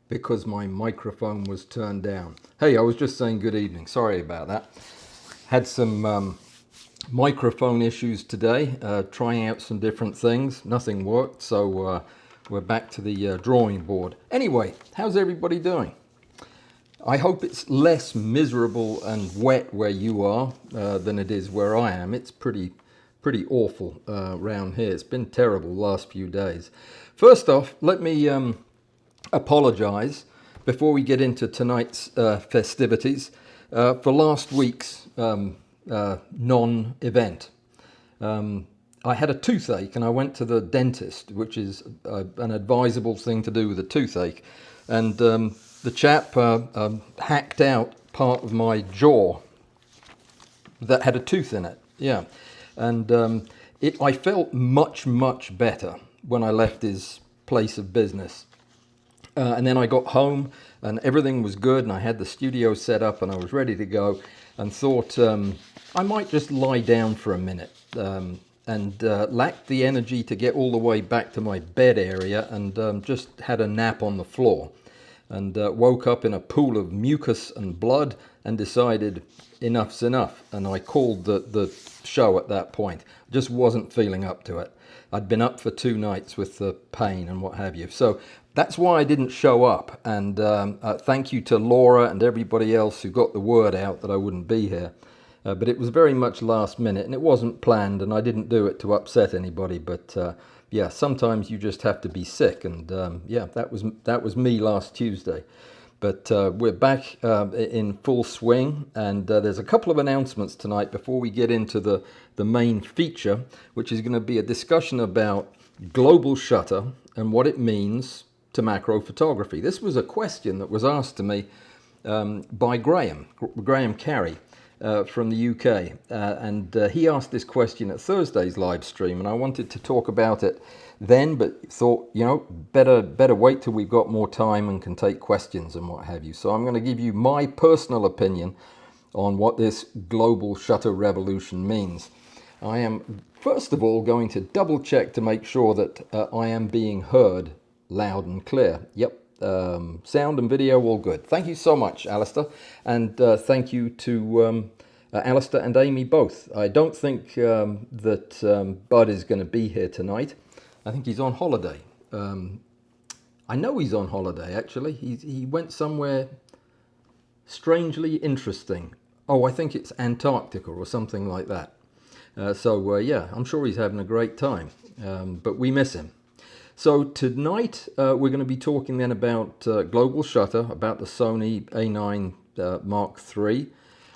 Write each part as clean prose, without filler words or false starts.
because my microphone was turned down. Hey, I was just saying good evening. Sorry about that. Had some microphone issues today, trying out some different things. Nothing worked, so we're back to the drawing board. Anyway, how's everybody doing? I hope it's less miserable and wet where you are than it is where I am. It's pretty awful around here. It's been terrible the last few days. First off, let me apologize before we get into tonight's festivities for last week's non-event. I had a toothache and I went to the dentist, which is an advisable thing to do with a toothache, and the chap hacked out part of my jaw that had a tooth in it. Yeah, and I felt much better when I left his place of business. And then I got home and everything was good and I had the studio set up and I was ready to go, and thought I might just lie down for a minute, and lacked the energy to get all the way back to my bed area, and just had a nap on the floor, and woke up in a pool of mucus and blood and decided enough's enough, and I called the show at that point. Just wasn't feeling up to it. I'd been up for 2 nights with the pain and what have you. So that's why I didn't show up. And thank you to Laura and everybody else who got the word out that I wouldn't be here. But it was very much last minute and it wasn't planned, and I didn't do it to upset anybody. But yeah, sometimes you just have to be sick. And yeah, that was me last Tuesday. But we're back in full swing, and there's a couple of announcements tonight before we get into the main feature, which is going to be a discussion about global shutter and what it means to macro photography. This was a question that was asked to me by Graham Carey from the UK, and he asked this question at Thursday's live stream, and I wanted to talk about it then, but thought, you know, better wait till we've got more time and can take questions and what have you. So I'm going to give you my personal opinion on what this global shutter revolution means. I am first of all going to double check to make sure that I am being heard loud and clear. Yep, sound and video all good. Thank you so much, Alistair, and thank you to Alistair and Amy both. I don't think that Bud is going to be here tonight. I think he's on holiday. I know he's on holiday, actually. He went somewhere strangely interesting. Oh, I think it's Antarctica or something like that. So yeah, I'm sure he's having a great time, but we miss him. So tonight we're going to be talking then about global shutter, about the Sony A9 Mark III.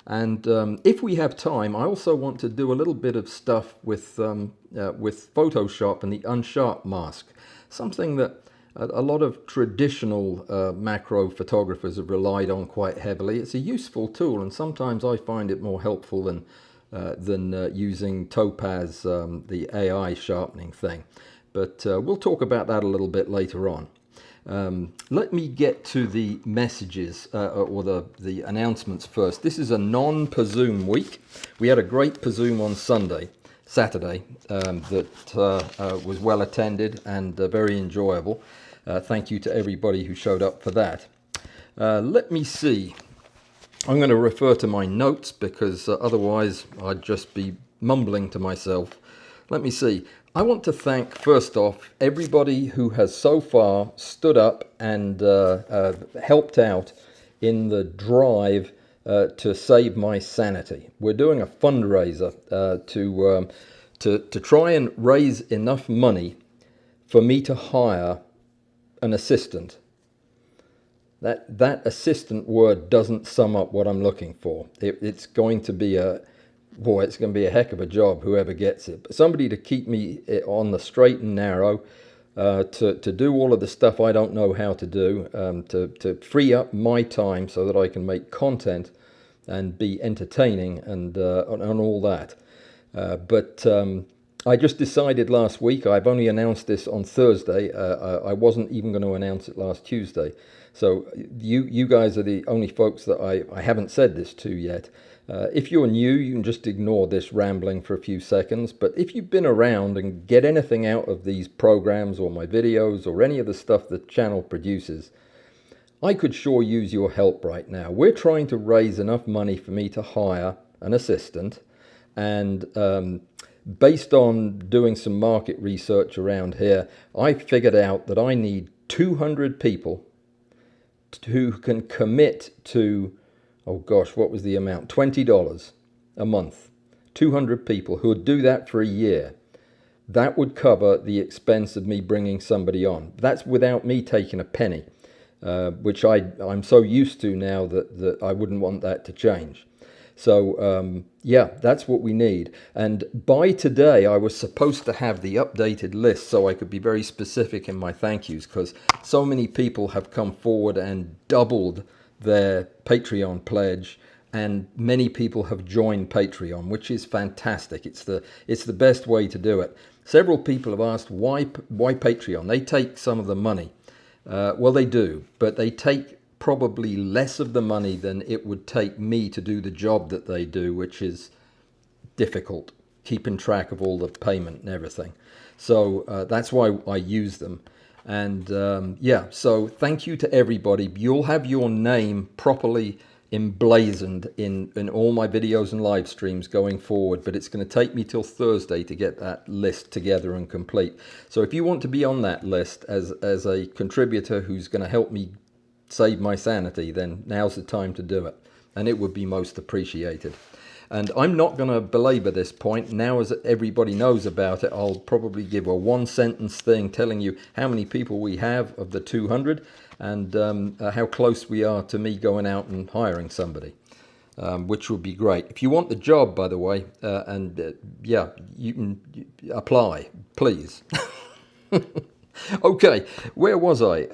And if we have time, I also want to do a little bit of stuff with Photoshop and the unsharp mask, something that a lot of traditional macro photographers have relied on quite heavily. It's a useful tool, and sometimes I find it more helpful than using Topaz, the AI sharpening thing. But we'll talk about that a little bit later on. Let me get to the messages or the announcements first. This is a non-Pazoom week. We had a great Pazoom on Saturday, that was well attended and very enjoyable. Thank you to everybody who showed up for that. Let me see. I'm going to refer to my notes because otherwise I'd just be mumbling to myself. Let me see. I want to thank, first off, everybody who has so far stood up and helped out in the drive to save my sanity. We're doing a fundraiser to try and raise enough money for me to hire an assistant. That assistant word doesn't sum up what I'm looking for. It's going to be it's going to be a heck of a job, whoever gets it. But somebody to keep me on the straight and narrow, to do all of the stuff I don't know how to do, to free up my time so that I can make content and be entertaining and all that. But I just decided last week, I've only announced this on Thursday, I wasn't even going to announce it last Tuesday. So you guys are the only folks that I haven't said this to yet. If you're new, you can just ignore this rambling for a few seconds. But if you've been around and get anything out of these programs or my videos or any of the stuff the channel produces, I could sure use your help right now. We're trying to raise enough money for me to hire an assistant, and based on doing some market research around here, I figured out that I need 200 people who can commit to, oh gosh, what was the amount? $20 a month. 200 people who would do that for a year. That would cover the expense of me bringing somebody on. That's without me taking a penny, which I'm so used to now that I wouldn't want that to change. So yeah, that's what we need. And by today, I was supposed to have the updated list so I could be very specific in my thank yous, because so many people have come forward and doubled their Patreon pledge, and many people have joined Patreon, which is fantastic. It's the best way to do it. Several people have asked why Patreon. They take some of the money. Well, they do, but they take probably less of the money than it would take me to do the job that they do, which is difficult, keeping track of all the payment and everything. So that's why I use them. And yeah, so thank you to everybody. You'll have your name properly emblazoned in all my videos and live streams going forward, but it's going to take me till Thursday to get that list together and complete. So if you want to be on that list as a contributor who's going to help me save my sanity, then now's the time to do it, and it would be most appreciated. And I'm not going to belabor this point now, as everybody knows about it. I'll probably give a one-sentence thing telling you how many people we have of the 200, and how close we are to me going out and hiring somebody, which would be great. If you want the job, by the way, yeah, you can apply, please. Okay, where was I?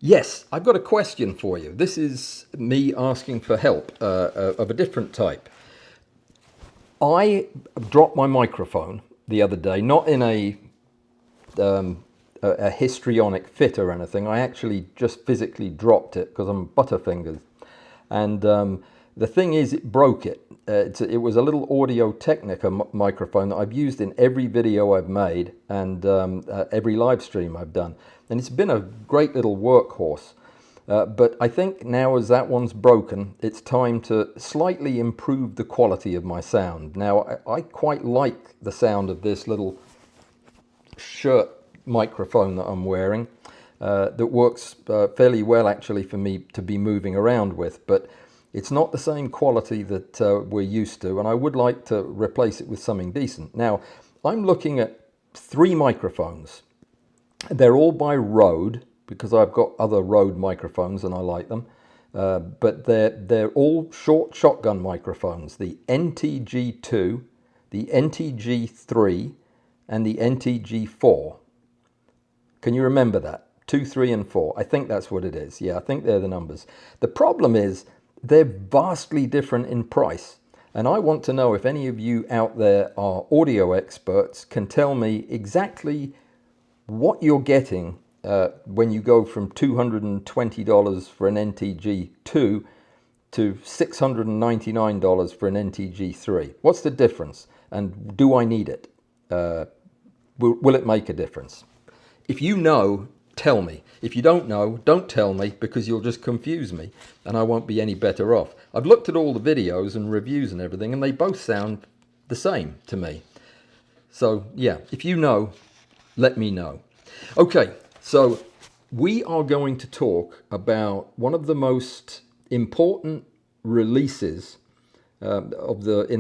Yes, I've got a question for you. This is me asking for help of a different type. I dropped my microphone the other day, not in a histrionic fit or anything. I actually just physically dropped it because I'm butterfingers. And the thing is, it broke it. It was a little Audio-Technica microphone that I've used in every video I've made and every live stream I've done. And it's been a great little workhorse. But I think now, as that one's broken, it's time to slightly improve the quality of my sound. Now, I quite like the sound of this little shirt microphone that I'm wearing. That works fairly well, actually, for me to be moving around with. But it's not the same quality that we're used to, and I would like to replace it with something decent. Now, I'm looking at 3 microphones. They're all by Rode, because I've got other Rode microphones and I like them. But they're all short shotgun microphones. The NTG2, the NTG3, and the NTG4. Can you remember that? 2, 3, and 4. I think that's what it is. Yeah, I think they're the numbers. The problem is they're vastly different in price. And I want to know if any of you out there are audio experts, can tell me exactly what you're getting when you go from $220 for an NTG2 to $699 for an NTG3. What's the difference? And do I need it? Will it make a difference? If you know, tell me. If you don't know, don't tell me, because you'll just confuse me and I won't be any better off. I've looked at all the videos and reviews and everything, and they both sound the same to me. So yeah, if you know, let me know. Okay, so we are going to talk about one of the most important releases in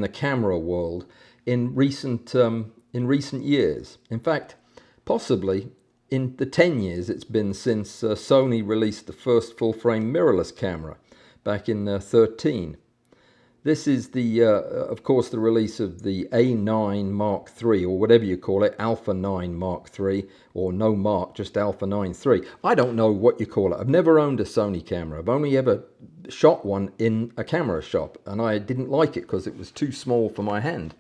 the camera world in recent years. In fact, possibly in the 10 years it's been since Sony released the first full-frame mirrorless camera back in 13. This is of course, the release of the A9III, or whatever you call it, Alpha 9 Mark III, or no Mark, just Alpha 9 III. I don't know what you call it. I've never owned a Sony camera. I've only ever shot one in a camera shop, and I didn't like it because it was too small for my hand.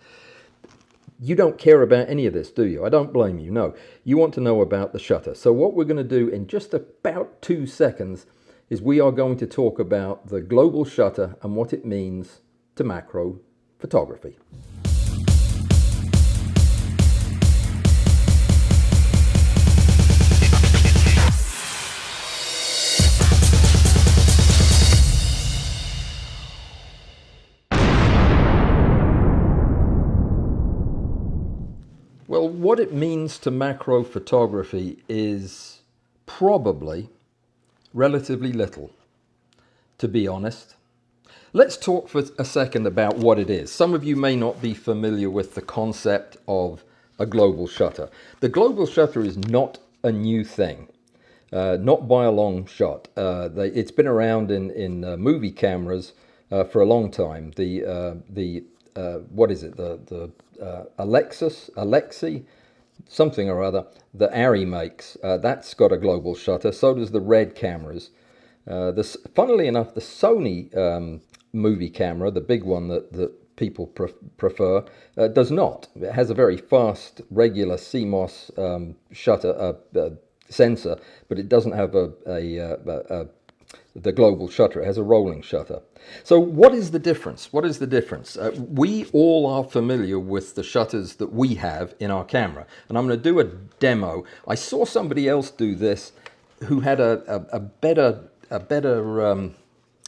You don't care about any of this, do you? I don't blame you, no. You want to know about the shutter. So what we're going to do in just about 2 seconds is we are going to talk about the global shutter and what it means to macro photography. what it means to macro photography is probably relatively little, to be honest. Let's talk for a second about what it is. Some of you may not be familiar with the concept of a global shutter. The global shutter is not a new thing, not by a long shot. It's been around in movie cameras for a long time. What is it? The Alexi, something or other, that Arri makes. That's got a global shutter. So does the Red cameras. Funnily enough, the Sony movie camera, the big one that people prefer, does not. It has a very fast, regular CMOS shutter sensor, but it doesn't have the global shutter. It has a rolling shutter. So what is the difference? What is the difference? We all are familiar with the shutters that we have in our camera, and I'm going to do a demo. I saw somebody else do this who had a better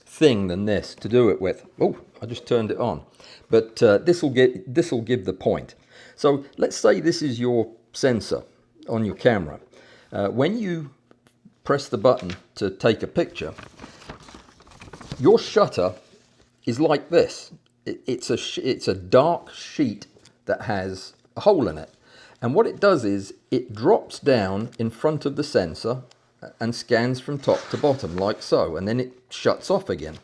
thing than this to do it with. Oh, I just turned it on, but this will give the point. So let's say this is your sensor on your camera. When you press the button to take a picture, your shutter is like this. It's a dark sheet that has a hole in it, and what it does is it drops down in front of the sensor and scans from top to bottom like so, and then it shuts off again.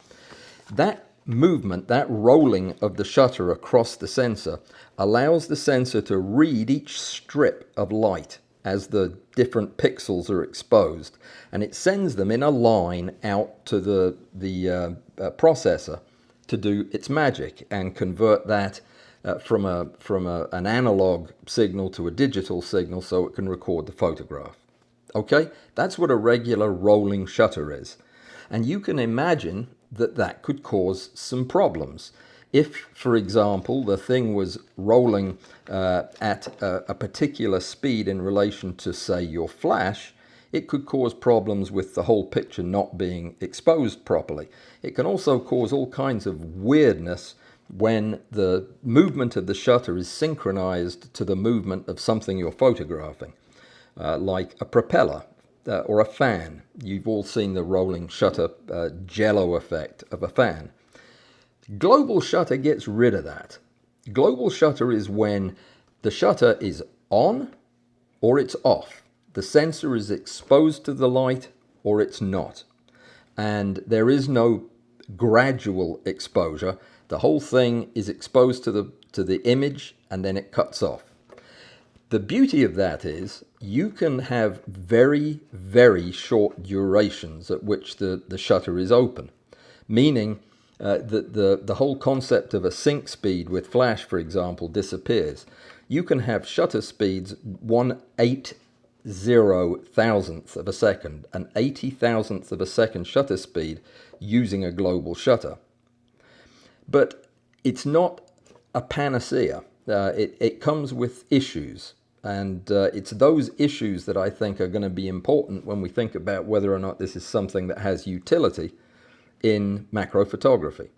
That movement, that rolling of the shutter across the sensor, allows the sensor to read each strip of light as the different pixels are exposed, and it sends them in a line out to the processor to do its magic and convert that from an analog signal to a digital signal so it can record the photograph. Okay, that's what a regular rolling shutter is. And you can imagine that that could cause some problems. If, for example, the thing was rolling at a particular speed in relation to, say, your flash, it could cause problems with the whole picture not being exposed properly. It can also cause all kinds of weirdness when the movement of the shutter is synchronized to the movement of something you're photographing. Like a propeller or a fan. You've all seen the rolling shutter jello effect of a fan. Global shutter gets rid of that. Global shutter is when the shutter is on or it's off. The sensor is exposed to the light or it's not. And there is no gradual exposure. The whole thing is exposed to the image and then it cuts off. The beauty of that is you can have very, very short durations at which the shutter is open, meaning that the whole concept of a sync speed with flash, for example, disappears. You can have shutter speeds 1/80,000th of a second, an 80,000th of a second shutter speed using a global shutter. But it's not a panacea. It comes with issues. And it's those issues that I think are going to be important when we think about whether or not this is something that has utility in macro photography.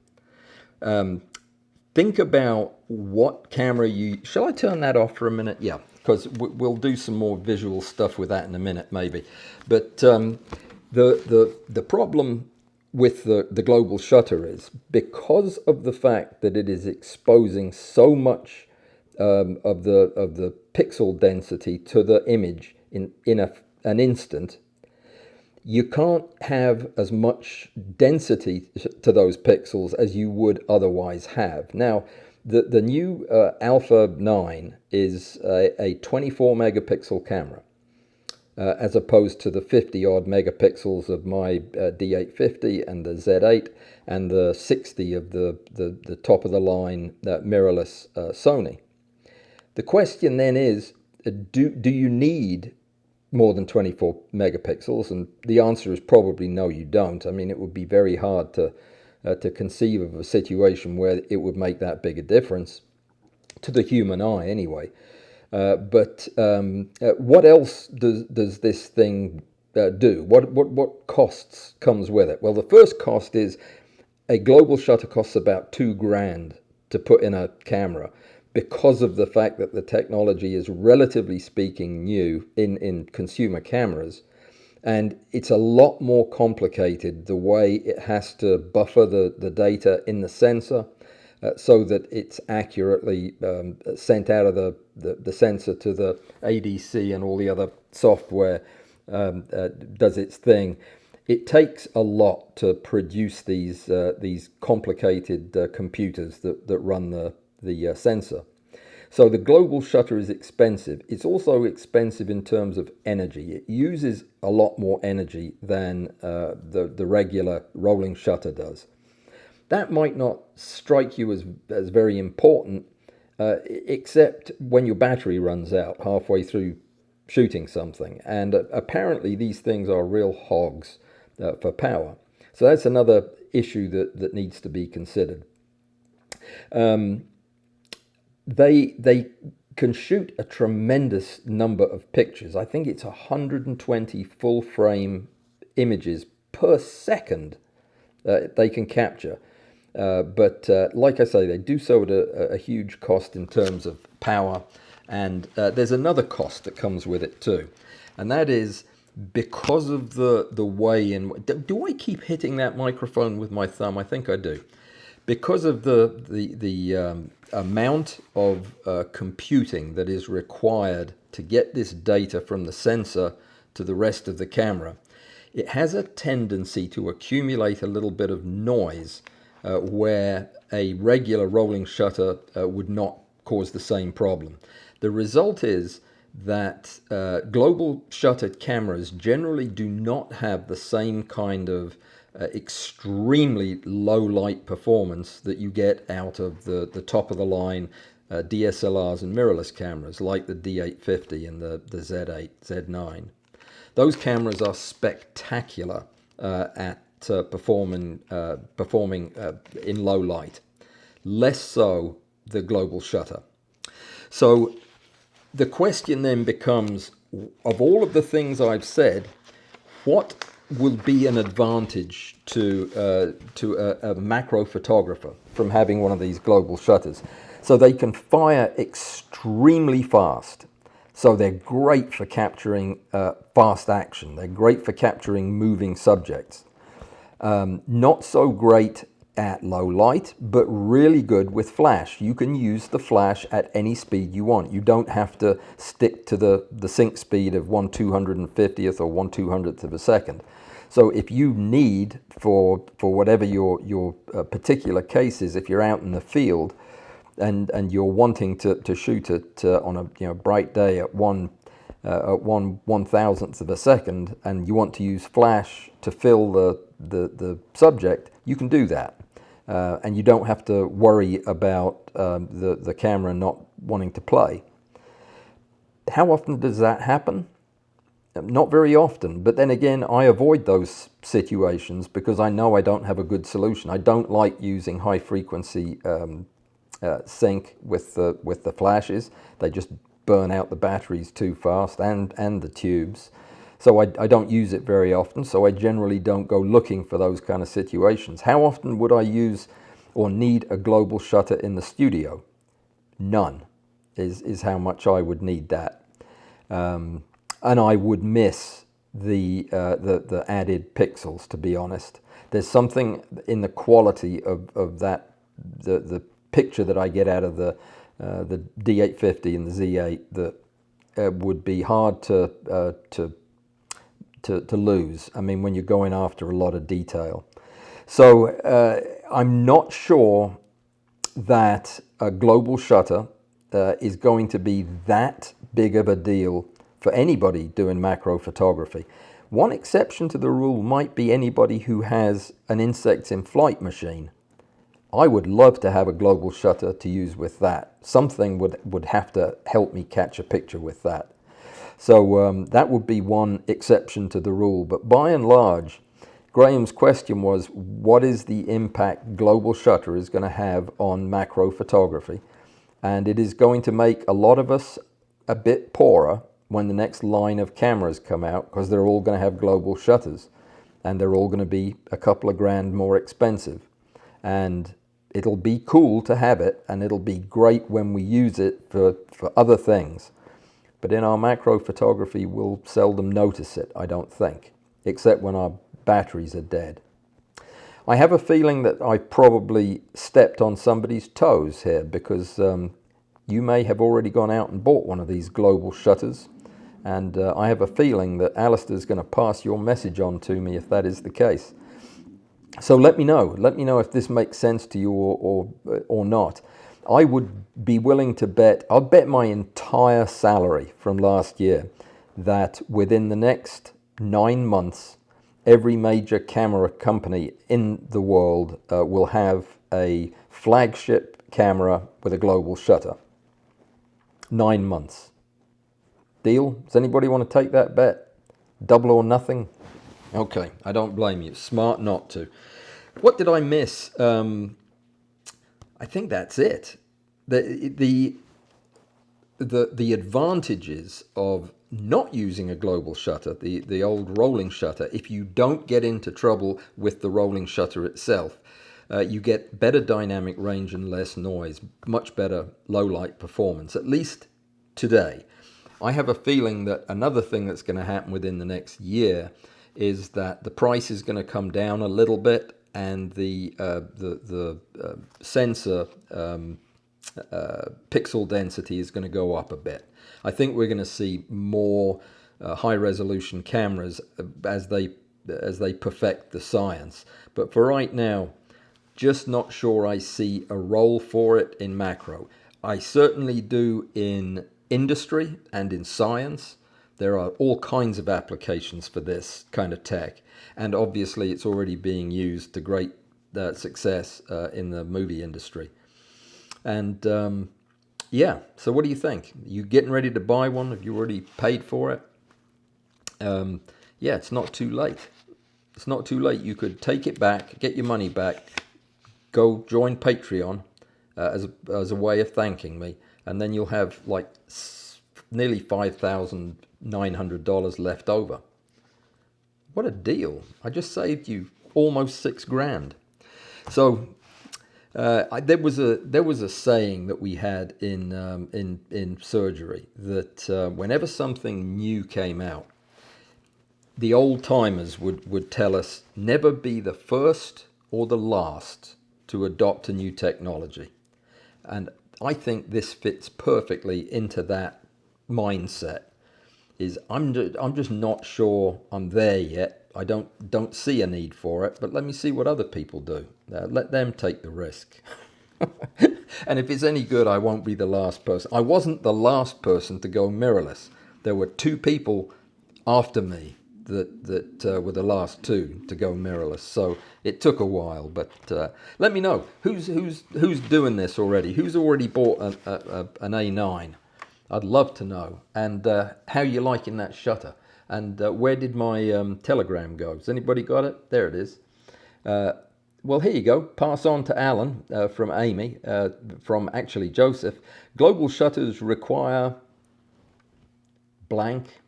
Think about what camera shall I turn that off for a minute? Yeah, because we'll do some more visual stuff with that in a minute maybe. But the problem with the global shutter is because of the fact that it is exposing so much of the pixel density to the image in an instant, you can't have as much density to those pixels as you would otherwise have. Now, the new Alpha 9 is a 24 megapixel camera, as opposed to the 50 odd megapixels of my D850 and the Z8 and the 60 of the top of the line mirrorless Sony. The question then is, do you need more than 24 megapixels? And the answer is probably no, you don't. I mean, it would be very hard to conceive of a situation where it would make that big a difference to the human eye anyway. But what else does this thing do? What costs comes with it? Well, the first cost is a global shutter costs about $2,000 to put in a camera. because of the fact that the technology is relatively speaking new in consumer cameras. And it's a lot more complicated the way it has to buffer the data in the sensor so that it's accurately sent out of the sensor to the ADC, and all the other software does its thing. It takes a lot to produce these complicated computers that run the sensor. So the global shutter is expensive. It's also expensive in terms of energy. It uses a lot more energy than the regular rolling shutter does. That might not strike you as very important, except when your battery runs out halfway through shooting something. And apparently these things are real hogs for power. So that's another issue that needs to be considered. They can shoot a tremendous number of pictures. I think it's 120 full frame images per second they can capture. But like I say, they do so at a huge cost in terms of power. And there's another cost that comes with it too. And that is because of the way in... Do I keep hitting that microphone with my thumb? I think I do. Because of the amount of computing that is required to get this data from the sensor to the rest of the camera, it has a tendency to accumulate a little bit of noise where a regular rolling shutter would not cause the same problem. The result is that global shuttered cameras generally do not have the same kind of extremely low light performance that you get out of the top of the line DSLRs and mirrorless cameras like the D850 and the Z8, Z9. Those cameras are spectacular at performing in low light. Less so the global shutter. So the question then becomes, of all of the things I've said, what will be an advantage to a macro photographer from having one of these global shutters? So they can fire extremely fast. So they're great for capturing fast action. They're great for capturing moving subjects. Not so great at low light, but really good with flash. You can use the flash at any speed you want. You don't have to stick to the sync speed of 1/250th or 1/200th of a second. So if you need, for whatever your particular case is, if you're out in the field and you're wanting to shoot it on a bright day at 1/1000th of a second, and you want to use flash to fill the subject, you can do that. And you don't have to worry about the camera not wanting to play. How often does that happen? Not very often, but then again, I avoid those situations because I know I don't have a good solution. I don't like using high frequency sync with the flashes. They just burn out the batteries too fast and the tubes. So I don't use it very often, so I generally don't go looking for those kind of situations. How often would I use or need a global shutter in the studio? None is how much I would need that. And I would miss the added pixels, to be honest. There's something in the quality of that, the picture that I get out of the D850 and the Z8 that would be hard to lose. I mean, when you're going after a lot of detail. So I'm not sure that a global shutter is going to be that big of a deal for anybody doing macro photography. One exception to the rule might be anybody who has an insects in flight machine. I would love to have a global shutter to use with that. Something would have to help me catch a picture with that. So that would be one exception to the rule. But by and large, Graham's question was, what is the impact global shutter is going to have on macro photography? And it is going to make a lot of us a bit poorer when the next line of cameras come out, because they're all going to have global shutters and they're all going to be a couple of grand more expensive. And it'll be cool to have it, and it'll be great when we use it for other things. But in our macro photography, we'll seldom notice it, I don't think, except when our batteries are dead. I have a feeling that I probably stepped on somebody's toes here, because you may have already gone out and bought one of these global shutters, and I have a feeling that Alistair's going to pass your message on to me if that is the case. So let me know if this makes sense to you or not. I would be willing to bet, I'll bet my entire salary from last year that within the next 9 months, every major camera company in the world will have a flagship camera with a global shutter. 9 months. Deal? Does anybody want to take that bet? Double or nothing? Okay, I don't blame you. Smart not to. What did I miss? I think that's it. The advantages of not using a global shutter, the old rolling shutter, if you don't get into trouble with the rolling shutter itself, you get better dynamic range and less noise, much better low light performance, at least today. I have a feeling that another thing that's going to happen within the next year is that the price is going to come down a little bit, and the sensor pixel density is going to go up a bit. I think we're going to see more high-resolution cameras as they perfect the science. But for right now, just not sure I see a role for it in macro. I certainly do in industry and in science. There are all kinds of applications for this kind of tech, and obviously it's already being used to great success in the movie industry. And yeah, so what do you think? You getting ready to buy one? Have you already paid for it? Yeah, it's not too late. It's not too late. You could take it back, get your money back, go join Patreon as a way of thanking me, and then you'll have like nearly $5,900 left over. What a deal. I just saved you almost $6,000. So there was a saying that we had in surgery that whenever something new came out, the old timers would tell us, never be the first or the last to adopt a new technology. And I think this fits perfectly into that mindset. I'm just not sure I'm there yet. I don't see a need for it, but let me see what other people do. Let them take the risk. And if it's any good, I won't be the last person. I wasn't the last person to go mirrorless. There were 2 people after me that were the last 2 to go mirrorless. So it took a while, but let me know who's doing this already. Who's already bought an A9? I'd love to know. And how you liking that shutter? And where did my telegram go? Has anybody got it? There it is. Well, here you go. Pass on to Allan from Amy, from actually Joseph. Global shutters require blank.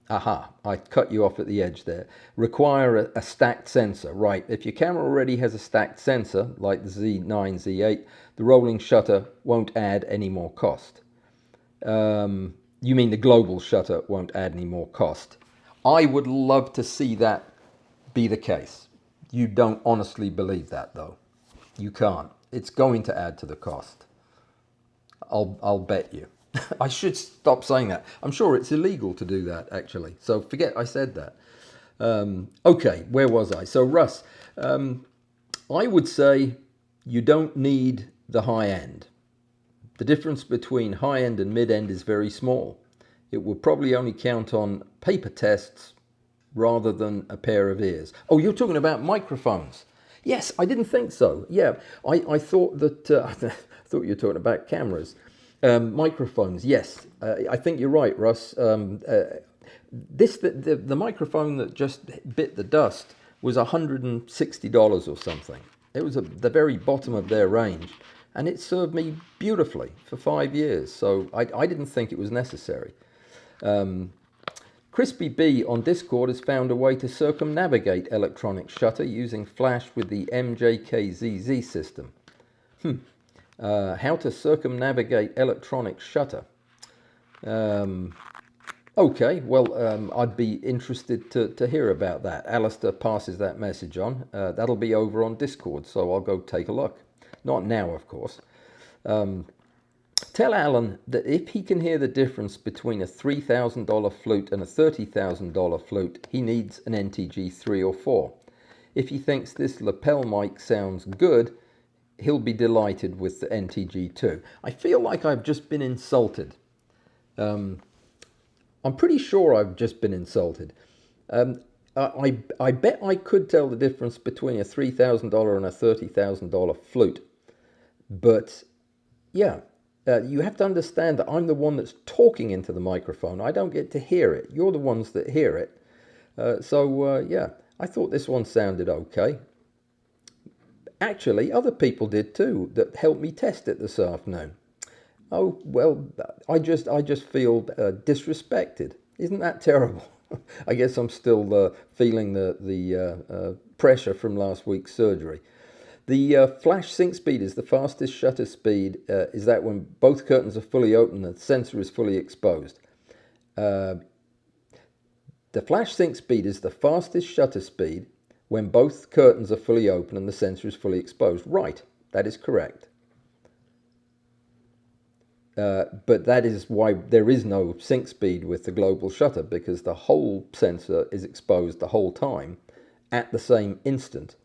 Aha, I cut you off at the edge there. Require a stacked sensor. Right, if your camera already has a stacked sensor, like the Z9, Z8, the rolling shutter won't add any more cost. You mean the global shutter won't add any more cost? I would love to see that be the case. You don't honestly believe that, though. You can't. It's going to add to the cost. I'll bet you. I should stop saying that. I'm sure it's illegal to do that, actually. So forget I said that. Okay, where was I? So Russ, I would say you don't need the high end. The difference between high end and mid end is very small. It will probably only count on paper tests rather than a pair of ears. Oh, you're talking about microphones. Yes, I didn't think so. Yeah, I thought that I thought you were talking about cameras. Microphones, yes. I think you're right, Russ. The microphone that just bit the dust was $160 or something. It was at the very bottom of their range, and it served me beautifully for 5 years. So I didn't think it was necessary. Crispy B on Discord has found a way to circumnavigate electronic shutter using flash with the MJKZZ system. How to circumnavigate electronic shutter. Okay, well, I'd be interested to hear about that. Alistair passes that message on. That'll be over on Discord, so I'll go take a look. Not now, of course. Tell Allan that if he can hear the difference between a $3,000 flute and a $30,000 flute, he needs an NTG 3 or 4. If he thinks this lapel mic sounds good, he'll be delighted with the NTG 2. I feel like I've just been insulted. I'm pretty sure I've just been insulted. I bet I could tell the difference between a $3,000 and a $30,000 flute. But yeah, you have to understand that I'm the one that's talking into the microphone. I don't get to hear it. You're the ones that hear it. Yeah, I thought this one sounded okay. Actually, other people did too that helped me test it this afternoon. Oh, well, I just feel disrespected. Isn't that terrible? I guess I'm still feeling the pressure from last week's surgery. The flash sync speed is the fastest shutter speed. Is that when both curtains are fully open and the sensor is fully exposed? The flash sync speed is the fastest shutter speed when both curtains are fully open and the sensor is fully exposed. Right, that is correct. But that is why there is no sync speed with the global shutter, because the whole sensor is exposed the whole time at the same instant.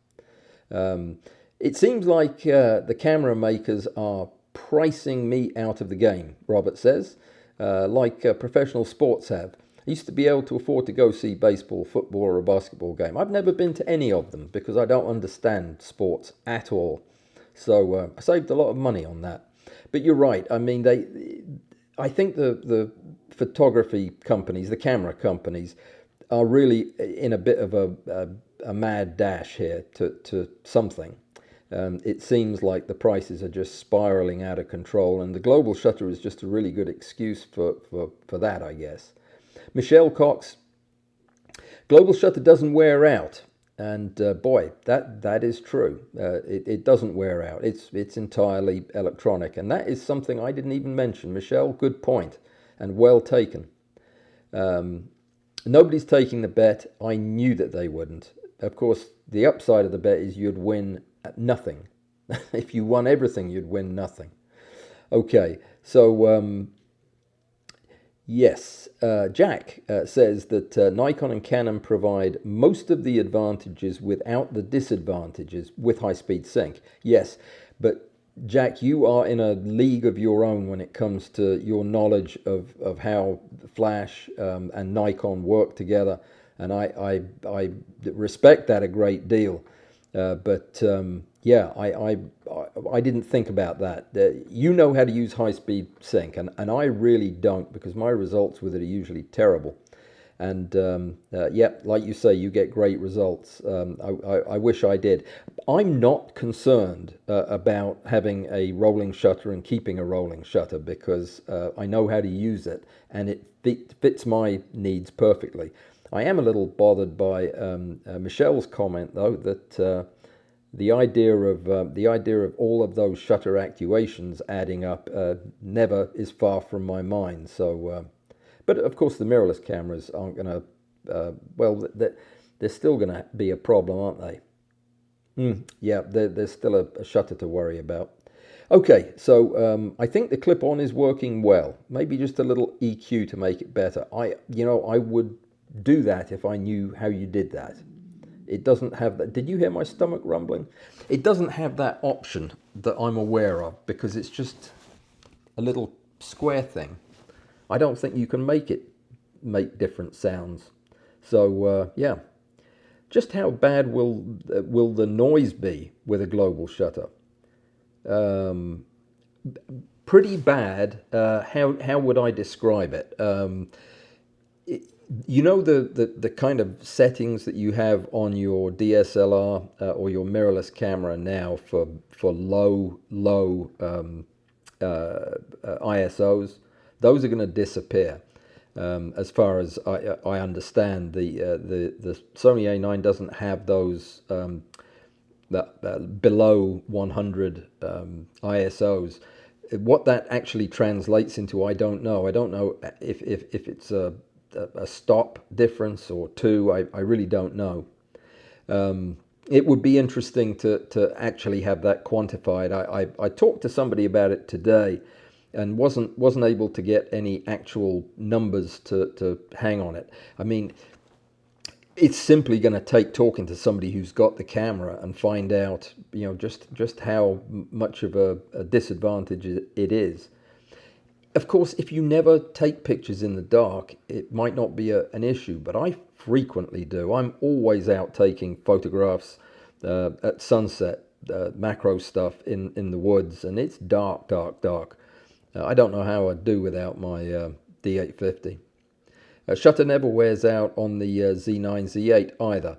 It seems like the camera makers are pricing me out of the game, Robert says, like professional sports have. I used to be able to afford to go see baseball, football, or a basketball game. I've never been to any of them because I don't understand sports at all. So I saved a lot of money on that. But you're right. I mean, I think the photography companies, the camera companies, are really in a bit of a mad dash here to something. It seems like the prices are just spiraling out of control, and the global shutter is just a really good excuse for that, I guess. Michelle Cox, global shutter doesn't wear out. And boy, that is true. It doesn't wear out. It's entirely electronic, and that is something I didn't even mention. Michelle, good point, and well taken. Nobody's taking the bet. I knew that they wouldn't. Of course, the upside of the bet is you'd win nothing. If you won everything, you'd win nothing. Okay, so yes, Jack says that Nikon and Canon provide most of the advantages without the disadvantages with high-speed sync. Yes, but Jack, you are in a league of your own when it comes to your knowledge of how Flash and Nikon work together, and I respect that a great deal. Yeah, I didn't think about that. You know how to use high-speed sync, and I really don't, because my results with it are usually terrible. And yeah, like you say, you get great results. I wish I did. I'm not concerned about having a rolling shutter and keeping a rolling shutter, because I know how to use it, and it fits my needs perfectly. I am a little bothered by Michelle's comment, though, that the idea of all of those shutter actuations adding up never is far from my mind. So, but of course, the mirrorless cameras aren't going to. Well, they're still going to be a problem, aren't they? Yeah, there's still a shutter to worry about. Okay, so I think the clip-on is working well. Maybe just a little EQ to make it better. I would do that if I knew how you did that. It doesn't have that. Did you hear my stomach rumbling? It doesn't have that option that I'm aware of, because it's just a little square thing. I don't think you can make different sounds. So yeah, just how bad will the noise be with a global shutter? Pretty bad. How would I describe it? You know the kind of settings that you have on your DSLR or your mirrorless camera now for low ISOs? Those are going to disappear. As far as I understand, the Sony A9 doesn't have those that below 100 ISOs. What that actually translates into, I don't know. I don't know if it's a stop difference or two. I really don't know. It would be interesting to actually have that quantified. I talked to somebody about it today and wasn't able to get any actual numbers to hang on it. I mean, it's simply going to take talking to somebody who's got the camera and find out, you know, just how much of a disadvantage it is. Of course, if you never take pictures in the dark, it might not be an issue, but I frequently do. I'm always out taking photographs at sunset, macro stuff in the woods, and it's dark, dark, dark. I don't know how I'd do without my D850. Shutter never wears out on the Z9, Z8 either.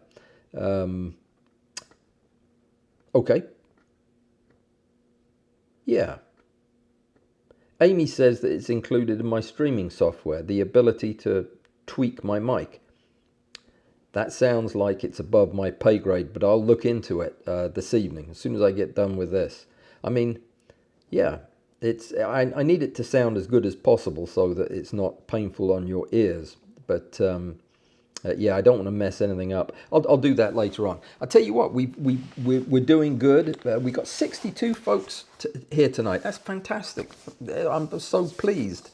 Okay. Yeah. Amy says that it's included in my streaming software, the ability to tweak my mic. That sounds like it's above my pay grade, but I'll look into it this evening, as soon as I get done with this. I mean, yeah, I need it to sound as good as possible so that it's not painful on your ears. But yeah, I don't want to mess anything up. I'll do that later on. I'll tell you what, we're doing good. We got 62 folks here tonight. That's fantastic. I'm so pleased.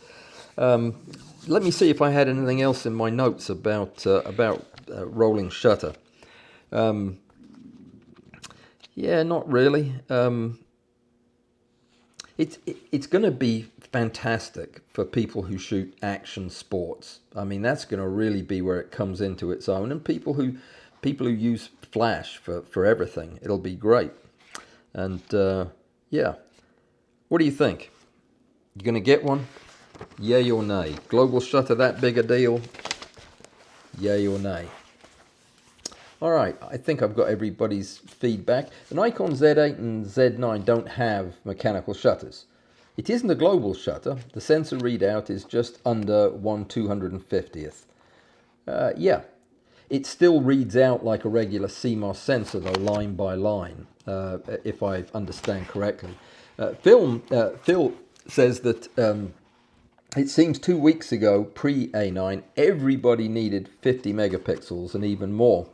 Let me see if I had anything else in my notes about rolling shutter. Yeah, not really. It's going to be fantastic for people who shoot action sports. I mean, that's going to really be where it comes into its own, and people who use flash for everything. It'll be great. And yeah, what do you think? You going to get one? Yay or nay? Global shutter that big a deal? Yay or nay? All right, I think I've got everybody's feedback. The Nikon Z8 and Z9 don't have mechanical shutters. It isn't a global shutter. The sensor readout is just under 1/250th. Yeah, it still reads out like a regular CMOS sensor, though, line by line, if I understand correctly. Phil says that it seems 2 weeks ago, pre-A9, everybody needed 50 megapixels and even more.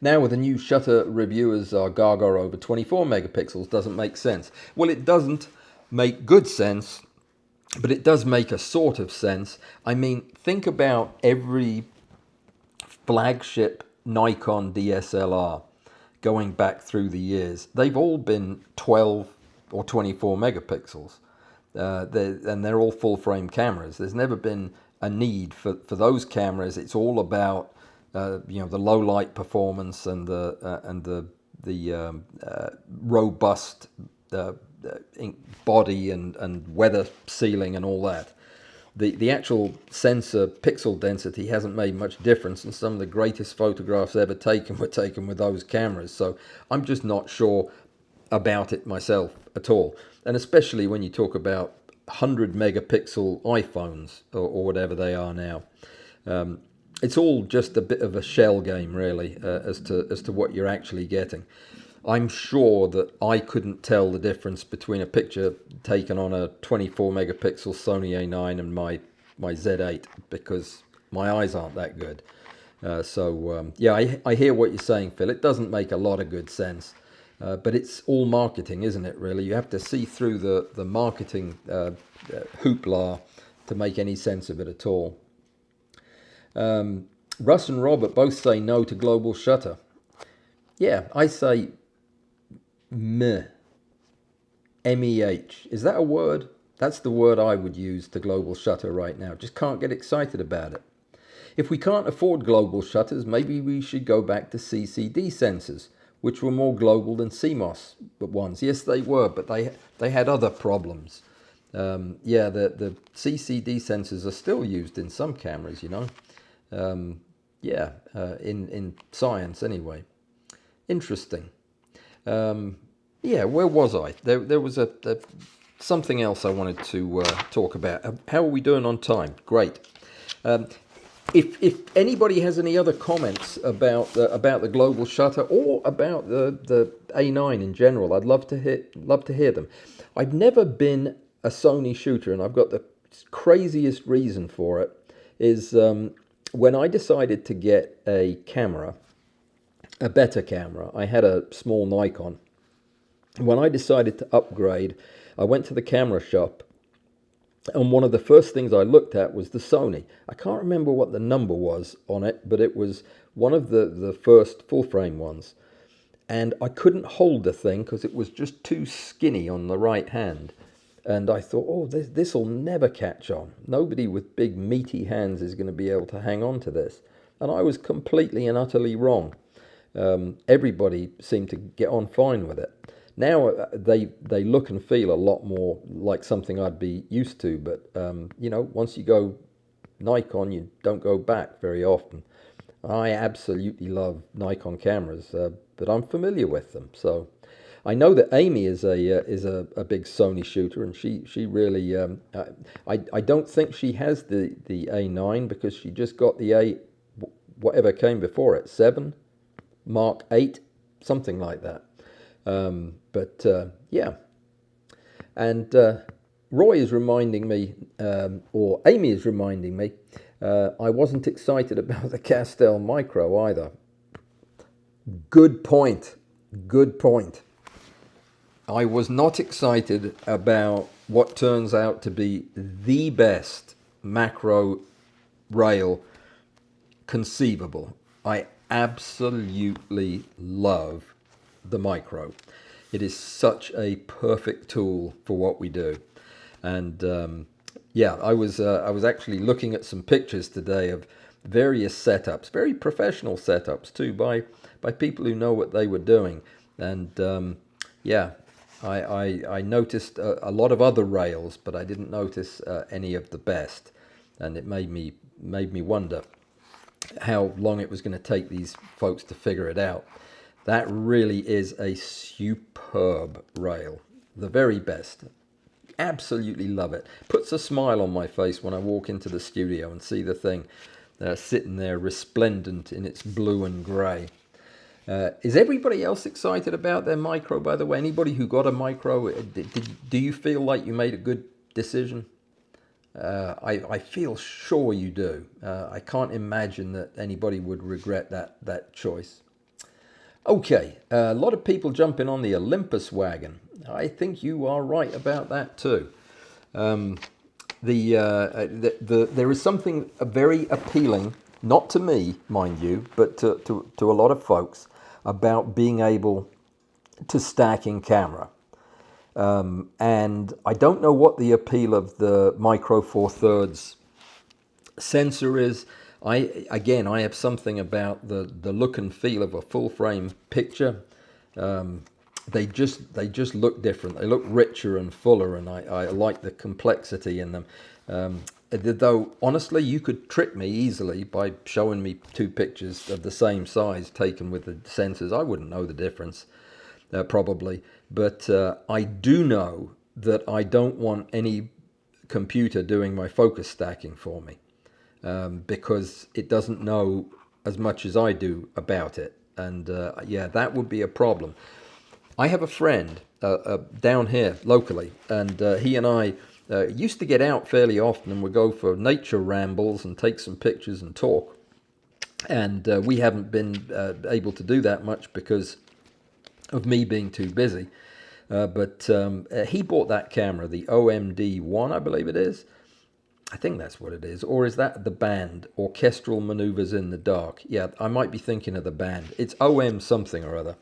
Now with the new shutter reviewers are gaga over 24 megapixels. Doesn't make sense. Well, it doesn't make good sense, but it does make a sort of sense. I mean, think about every flagship Nikon DSLR going back through the years. They've all been 12 or 24 megapixels. And they're all full frame cameras. There's never been a need for those cameras. It's all about you know, the low light performance and the robust body and weather sealing and all that. The actual sensor pixel density hasn't made much difference, and some of the greatest photographs ever taken were taken with those cameras. So I'm just not sure about it myself at all. And especially when you talk about 100 megapixel iPhones or whatever they are now. It's all just a bit of a shell game, really, as to what you're actually getting. I'm sure that I couldn't tell the difference between a picture taken on a 24 megapixel Sony A9 and my Z8 because my eyes aren't that good. Yeah, I hear what you're saying, Phil. It doesn't make a lot of good sense. But it's all marketing, isn't it, really? You have to see through the marketing hoopla to make any sense of it at all. Russ and Robert both say no to global shutter. Yeah, I say meh. M-E-H. Is that a word? That's the word I would use to global shutter right now. Just can't get excited about it. If we can't afford global shutters, maybe we should go back to CCD sensors, which were more global than CMOS ones. Yes, they were, but they had other problems. Yeah, the CCD sensors are still used in some cameras, you know. Yeah, in science anyway. Interesting. Yeah, where was I? There was something else I wanted to talk about. How are we doing on time? Great. if anybody has any other comments about the global shutter or about the A9 in general, I'd love to hear them. I've never been a Sony shooter, and I've got the craziest reason for it. Is when I decided to get a camera, a better camera. I had a small Nikon. When I decided to upgrade, I went to the camera shop, and one of the first things I looked at was the Sony. I can't remember what the number was on it, but it was one of the first full-frame ones. And I couldn't hold the thing because it was just too skinny on the right hand. And I thought, oh, this will never catch on. Nobody with big meaty hands is going to be able to hang on to this. And I was completely and utterly wrong. Everybody seemed to get on fine with it. Now they look and feel a lot more like something I'd be used to. But, you know, once you go Nikon, you don't go back very often. I absolutely love Nikon cameras, but I'm familiar with them. So I know that Amy is a big Sony shooter, and she really I don't think she has the A9 because she just got the whatever came before it, 7, Mark 8, something like that. Yeah, and Roy is reminding me, or Amy is reminding me, I wasn't excited about the Castel Micro either. Good point. Good point. I was not excited about what turns out to be the best macro rail conceivable. I absolutely love the micro. It is such a perfect tool for what we do. And yeah, I was actually looking at some pictures today of various setups, very professional setups too, by people who know what they were doing. And yeah, I noticed a lot of other rails, but I didn't notice any of the best, and it made me wonder how long it was going to take these folks to figure it out. That really is a superb rail, the very best. Absolutely love it. Puts a smile on my face when I walk into the studio and see the thing sitting there resplendent in its blue and grey. Is everybody else excited about their micro, by the way? Anybody who got a micro, do you feel like you made a good decision? I feel sure you do. I can't imagine that anybody would regret that choice. Okay, a lot of people jumping on the Olympus wagon. I think you are right about that too. There is something very appealing, not to me, mind you, but to a lot of folks, about being able to stack in camera. And I don't know what the appeal of the Micro Four Thirds sensor is. I have something about the look and feel of a full frame picture. They just look different. They look richer and fuller, and I like the complexity in them. Though honestly, you could trick me easily by showing me two pictures of the same size taken with the sensors. I wouldn't know the difference, probably. But I do know that I don't want any computer doing my focus stacking for me. Because it doesn't know as much as I do about it. And yeah, that would be a problem. I have a friend down here locally, and he and I used to get out fairly often and would go for nature rambles and take some pictures and talk. And we haven't been able to do that much because of me being too busy. But he bought that camera, the OMD1, I believe it is. I think that's what it is. Or is that the band, Orchestral Maneuvers in the Dark? Yeah, I might be thinking of the band. It's OM something or other.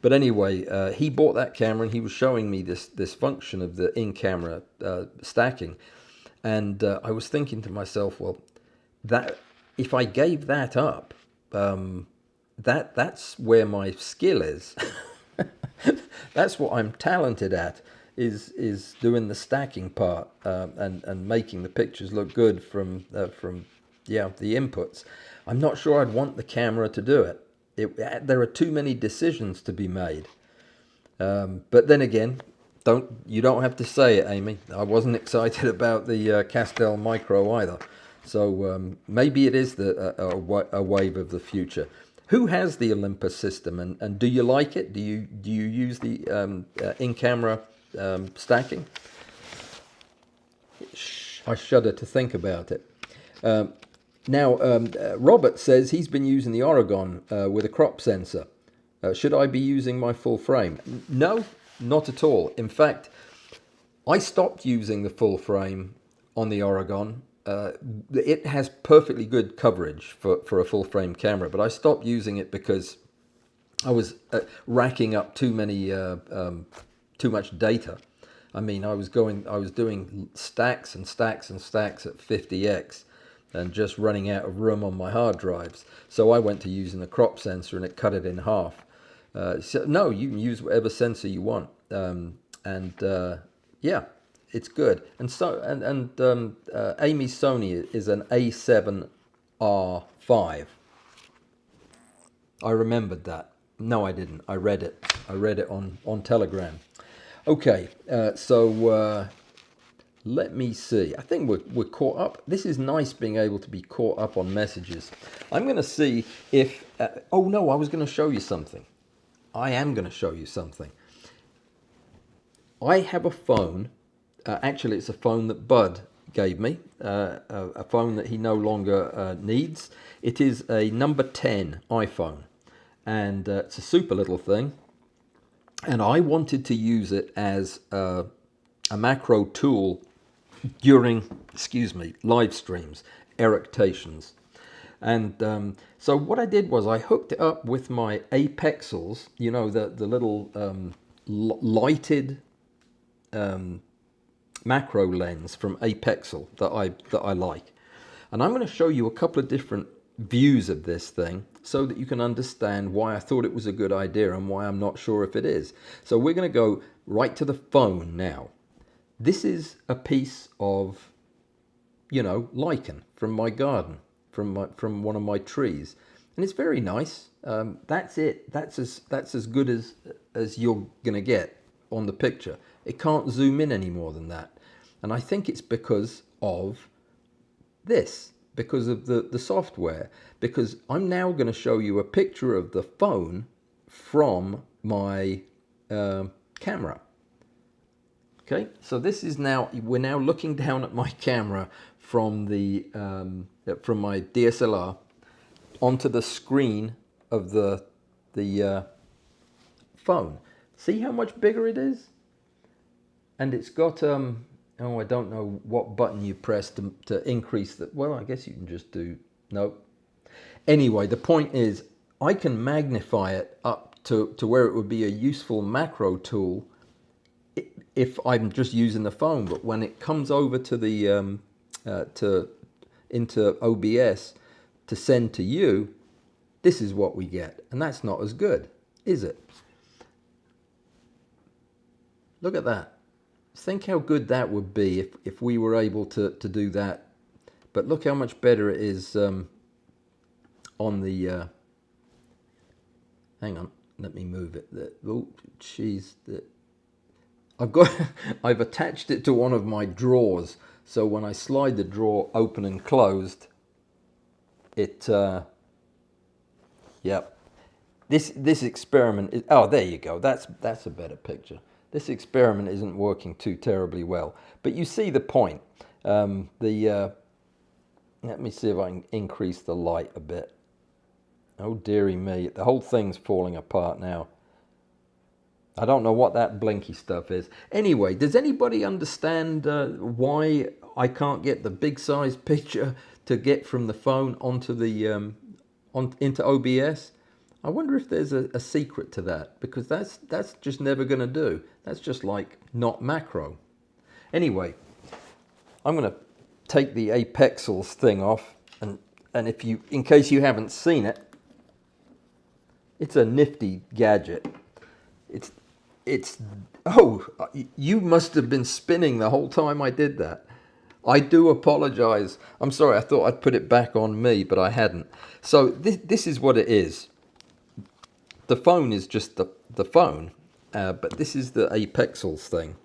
But anyway, he bought that camera and he was showing me this function of the in-camera stacking. And I was thinking to myself, well, that if I gave that up, that's where my skill is. That's what I'm talented at. Is doing the stacking part and making the pictures look good from the inputs. I'm not sure I'd want the camera to do it. There are too many decisions to be made. But then again, you don't have to say it, Amy. I wasn't excited about the Castel Micro either. So maybe it is a wave of the future. Who has the Olympus system, and do you like it? Do you use the in-camera stacking? I shudder to think about it. Now, Robert says he's been using the Oregon with a crop sensor. Should I be using my full frame? No, not at all. In fact, I stopped using the full frame on the Oregon. It has perfectly good coverage for a full frame camera, but I stopped using it because I was racking up too much data. I mean, I was doing stacks and stacks and stacks at 50x and just running out of room on my hard drives. So I went to using the crop sensor and it cut it in half. So no, you can use whatever sensor you want. Yeah, it's good. And so Amy's Sony is an A7R5. I remembered that. No, I didn't. I read it. I read it on Telegram. Okay, let me see. I think we're caught up. This is nice being able to be caught up on messages. I'm going to see if... oh, no, I was going to show you something. I am going to show you something. I have a phone. Actually, it's a phone that Bud gave me. A phone that he no longer needs. It is a number 10 iPhone. And it's a super little thing. And I wanted to use it as a macro tool during, live streams, eructations. And so what I did was I hooked it up with my apexels, you know, the little lighted macro lens from Apexel that I like. And I'm going to show you a couple of different views of this thing so that you can understand why I thought it was a good idea and why I'm not sure if it is. So we're going to go right to the phone now. This is a piece of, you know, lichen from my garden, from one of my trees, and it's very nice. That's it. That's as good as you're going to get on the picture. It can't zoom in any more than that, and I think it's because of this. Because of the software, because I'm now going to show you a picture of the phone from my camera. Okay, so this is now, we're now looking down at my camera from the from my DSLR onto the screen of the phone. See how much bigger it is? And it's got oh, I don't know what button you press to increase the... Well, I guess you can just do... Nope. Anyway, the point is, I can magnify it up to where it would be a useful macro tool if I'm just using the phone. But when it comes over to the into OBS to send to you, this is what we get. And that's not as good, is it? Look at that. Think how good that would be if we were able to do that. But look how much better it is on the... hang on, let me move it. Oh, jeez. I've attached it to one of my drawers. So when I slide the drawer open and closed, it... yep. This experiment is... Oh, there you go. That's a better picture. This experiment isn't working too terribly well, but you see the point. Let me see if I can increase the light a bit. Oh dearie me, the whole thing's falling apart now. I don't know what that blinky stuff is. Anyway, does anybody understand why I can't get the big size picture to get from the phone onto the into OBS? I wonder if there's a secret to that, because that's just never going to do. That's just like not macro. Anyway, I'm going to take the apexels thing off, and if you, in case you haven't seen it, it's a nifty gadget. It's oh, you must have been spinning the whole time I did that. I do apologize. I'm sorry. I thought I'd put it back on me, but I hadn't. So this is what it is. The phone is just the phone, but this is the apexels thing.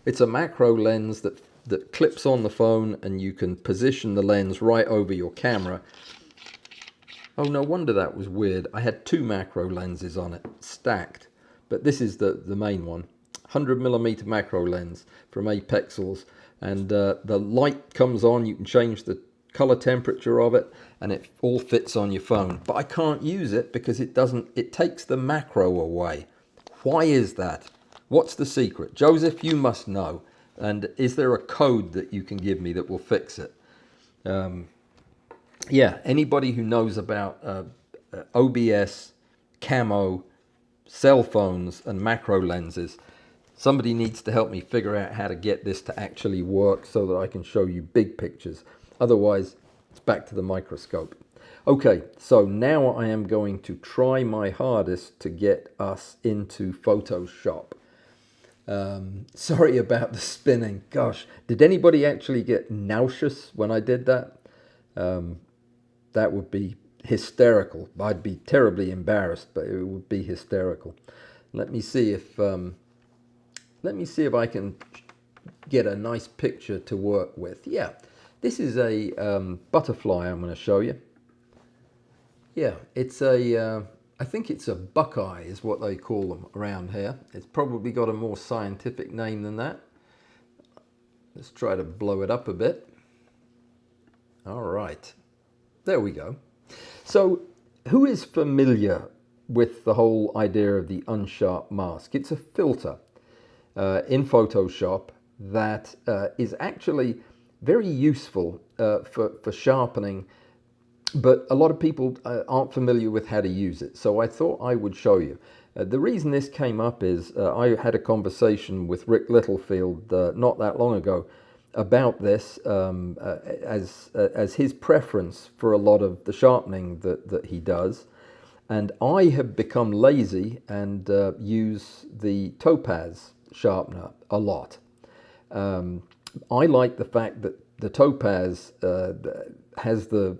It's a macro lens that that clips on the phone, and you can position the lens right over your camera. Oh, no wonder that was weird. I had two macro lenses on it, stacked. But this is the main one. 100mm macro lens from Apexels. And the light comes on, you can change the color temperature of it, and it all fits on your phone. But I can't use it because it takes the macro away. Why is that? What's the secret? Joseph, you must know. And is there a code that you can give me that will fix it? Yeah, anybody who knows about OBS, camo, cell phones and macro lenses, somebody needs to help me figure out how to get this to actually work so that I can show you big pictures. Otherwise, it's back to the microscope. Okay, so now I am going to try my hardest to get us into Photoshop. Sorry about the spinning. Gosh, did anybody actually get nauseous when I did that? That would be hysterical. I'd be terribly embarrassed, but it would be hysterical. Let me see if I can get a nice picture to work with. Yeah, this is a butterfly I'm going to show you. Yeah, it's a I think it's a buckeye is what they call them around here. It's probably got a more scientific name than that. Let's try to blow it up a bit. All right. There we go. So who is familiar with the whole idea of the unsharp mask? It's a filter in Photoshop that is actually very useful for sharpening, but a lot of people aren't familiar with how to use it. So I thought I would show you. The reason this came up is I had a conversation with Rick Littlefield not that long ago about this as his preference for a lot of the sharpening that he does. And I have become lazy and use the topaz sharpener a lot. I like the fact that the topaz has the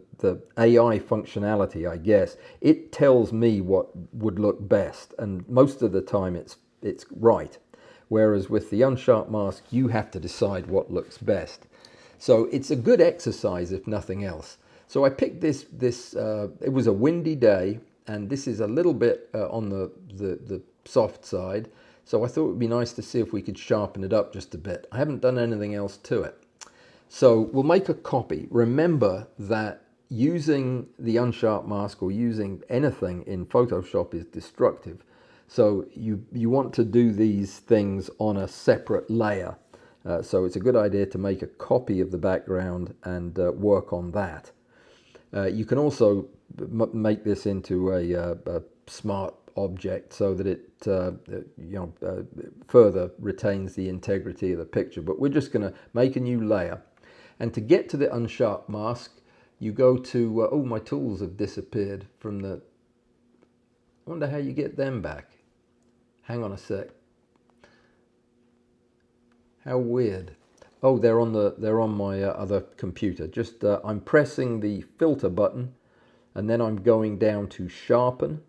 AI functionality, I guess. It tells me what would look best, and most of the time it's right. Whereas with the unsharp mask, you have to decide what looks best. So it's a good exercise, if nothing else. So I picked this. It was a windy day, and this is a little bit on the soft side. So I thought it would be nice to see if we could sharpen it up just a bit. I haven't done anything else to it. So we'll make a copy. Remember that using the unsharp mask or using anything in Photoshop is destructive. So you want to do these things on a separate layer. So it's a good idea to make a copy of the background and work on that. You can also make this into a smart object so that it further retains the integrity of the picture. But we're just going to make a new layer. And to get to the unsharp mask, you go to, oh, my tools have disappeared from the, I wonder how you get them back. Hang on a sec. How weird. Oh, they're on my other computer. Just I'm pressing the filter button, and then I'm going down to sharpen,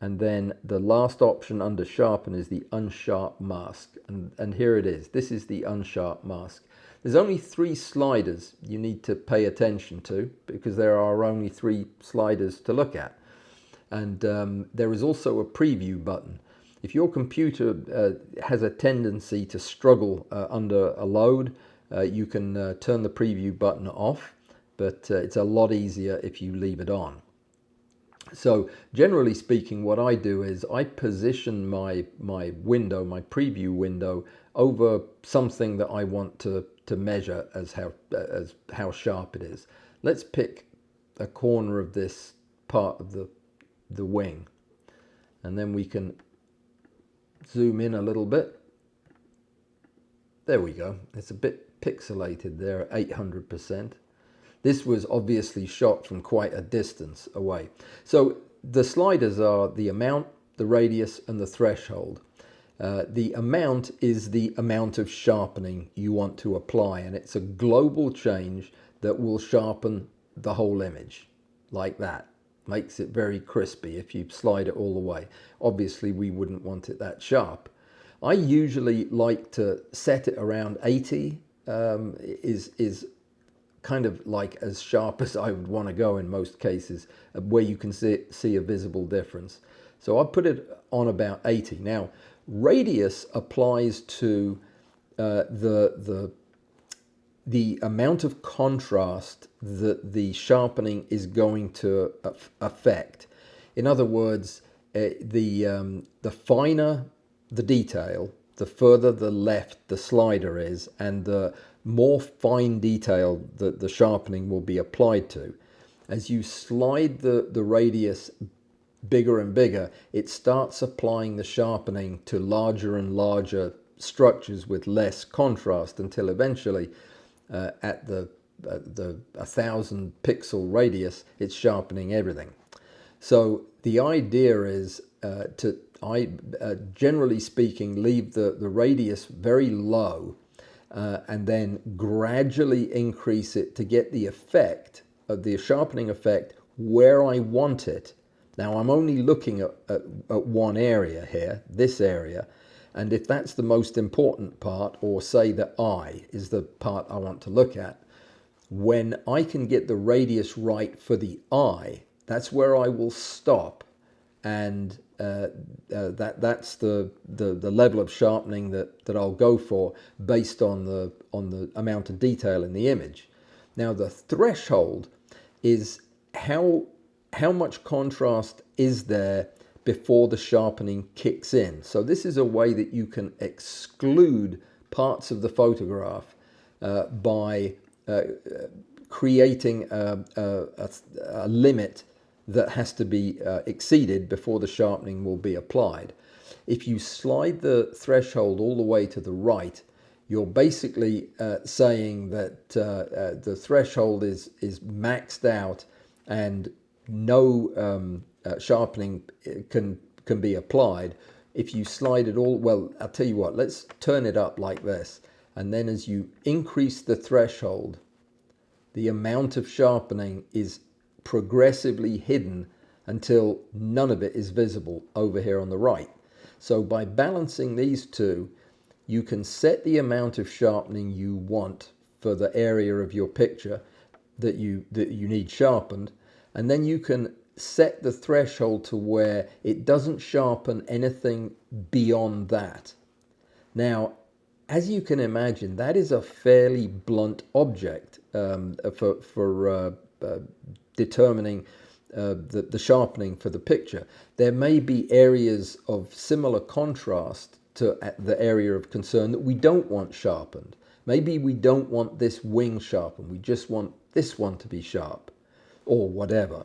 and then the last option under sharpen is the unsharp mask, and here it is. This is the unsharp mask. There's only 3 sliders you need to pay attention to, because there are only 3 sliders to look at. And there is also a preview button. If your computer has a tendency to struggle under a load, you can turn the preview button off, but it's a lot easier if you leave it on. So generally speaking, what I do is I position my window, my preview window, over something that I want to measure as how sharp it is. Let's pick a corner of this part of the wing, and then we can zoom in a little bit. There we go. It's a bit pixelated there at 800%. This was obviously shot from quite a distance away. So the sliders are the amount, the radius, and the threshold. The amount is the amount of sharpening you want to apply, and it's a global change that will sharpen the whole image like that. Makes it very crispy if you slide it all the way. Obviously we wouldn't want it that sharp. I usually like to set it around 80 is kind of like as sharp as I would want to go in most cases, where you can see a visible difference. So I put it on about 80. Now, radius applies to the amount of contrast that the sharpening is going to affect. In other words, the finer the detail, the further the left the slider is, and the more fine detail that the sharpening will be applied to. As you slide the radius bigger and bigger, it starts applying the sharpening to larger and larger structures with less contrast, until eventually at the 1,000 pixel radius, it's sharpening everything. So the idea is generally speaking, leave the radius very low and then gradually increase it to get the effect of the sharpening effect where I want it. Now I'm only looking at one area here, this area, and if that's the most important part, or say the eye is the part I want to look at, when I can get the radius right for the eye, that's where I will stop, and that's the level of sharpening that I'll go for based on the amount of detail in the image. Now the threshold is how much contrast is there before the sharpening kicks in. So this is a way that you can exclude parts of the photograph by creating a limit that has to be exceeded before the sharpening will be applied. If you slide the threshold all the way to the right, you're basically saying that the threshold is maxed out and no sharpening can be applied. If you slide it all, well, I'll tell you what, let's turn it up like this, and then as you increase the threshold, the amount of sharpening is progressively hidden until none of it is visible over here on the right. So by balancing these two, you can set the amount of sharpening you want for the area of your picture that you need sharpened, and then you can set the threshold to where it doesn't sharpen anything beyond that. Now, as you can imagine, that is a fairly blunt object for determining the sharpening for the picture. There may be areas of similar contrast to the area of concern that we don't want sharpened. Maybe we don't want this wing sharpened, we just want this one to be sharp, or whatever.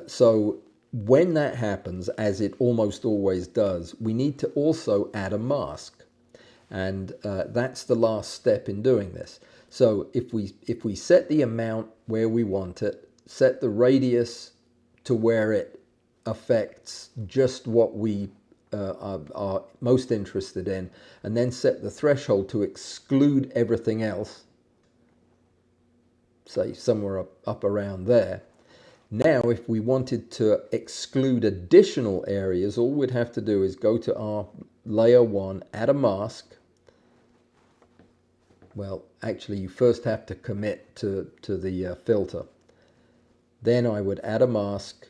So when that happens, as it almost always does, we need to also add a mask. And that's the last step in doing this. So if we set the amount where we want it, set the radius to where it affects just what we are most interested in, and then set the threshold to exclude everything else, say somewhere up around there. Now, if we wanted to exclude additional areas, all we'd have to do is go to our layer 1, add a mask. Well, actually, you first have to commit to the filter. Then I would add a mask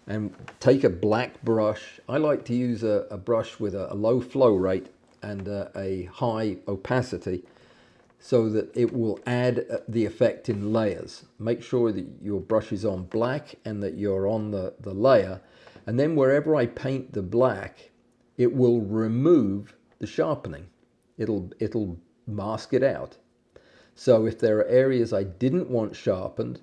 and take a black brush. I like to use a brush with a low flow rate and a high opacity, so that it will add the effect in layers. Make sure that your brush is on black and that you're on the layer, and then wherever I paint the black, it will remove the sharpening. It'll mask it out. So if there are areas I didn't want sharpened,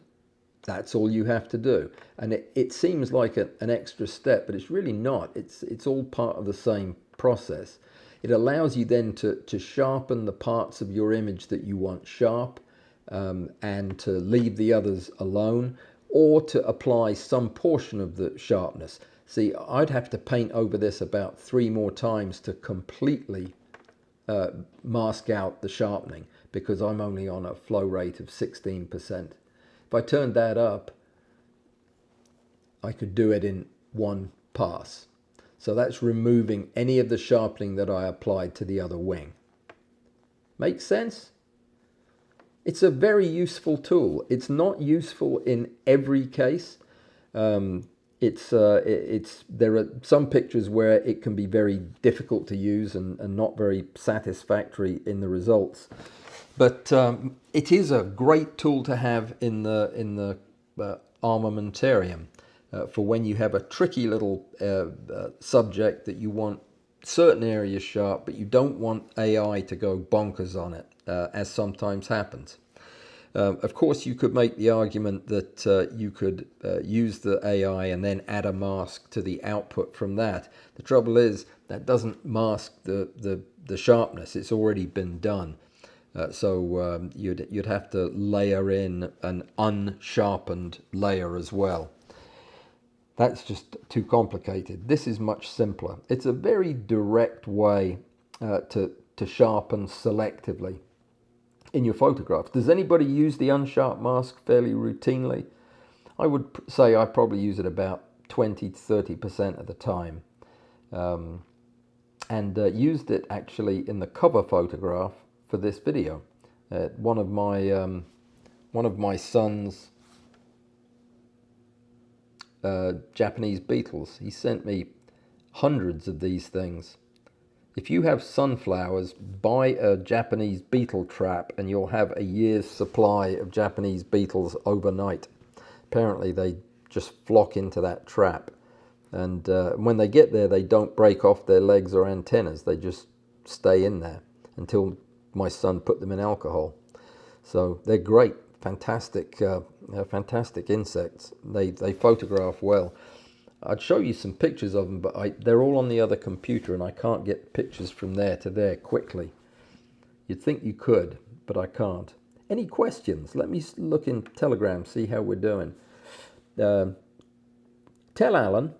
that's all you have to do. And it seems like an extra step, but it's really not. It's all part of the same process. It allows you then to sharpen the parts of your image that you want sharp, and to leave the others alone, or to apply some portion of the sharpness. See, I'd have to paint over this about 3 more times to completely mask out the sharpening, because I'm only on a flow rate of 16%. If I turned that up, I could do it in 1 pass. So that's removing any of the sharpening that I applied to the other wing. Make sense? It's a very useful tool. It's not useful in every case. There are some pictures where it can be very difficult to use and not very satisfactory in the results. But it is a great tool to have in the armamentarium for when you have a tricky little subject that you want certain areas sharp, but you don't want AI to go bonkers on it, as sometimes happens. Of course, you could make the argument that you could use the AI and then add a mask to the output from that. The trouble is that doesn't mask the sharpness. It's already been done. So you'd have to layer in an unsharpened layer as well. That's just too complicated. This is much simpler. It's a very direct way to sharpen selectively in your photographs. Does anybody use the unsharp mask fairly routinely? I would say I probably use it about 20 to 30% of the time. And used it actually in the cover photograph for this video. One of my son's Japanese beetles. He sent me hundreds of these things. If you have sunflowers, buy a Japanese beetle trap and you'll have a year's supply of Japanese beetles overnight. Apparently they just flock into that trap. And when they get there, they don't break off their legs or antennas. They just stay in there until my son put them in alcohol. So they're great, fantastic, fantastic insects. They photograph well. I'd show you some pictures of them, but they're all on the other computer and I can't get pictures from there to there quickly. You'd think you could, but I can't. Any questions? Let me look in Telegram, see how we're doing. Tell Allan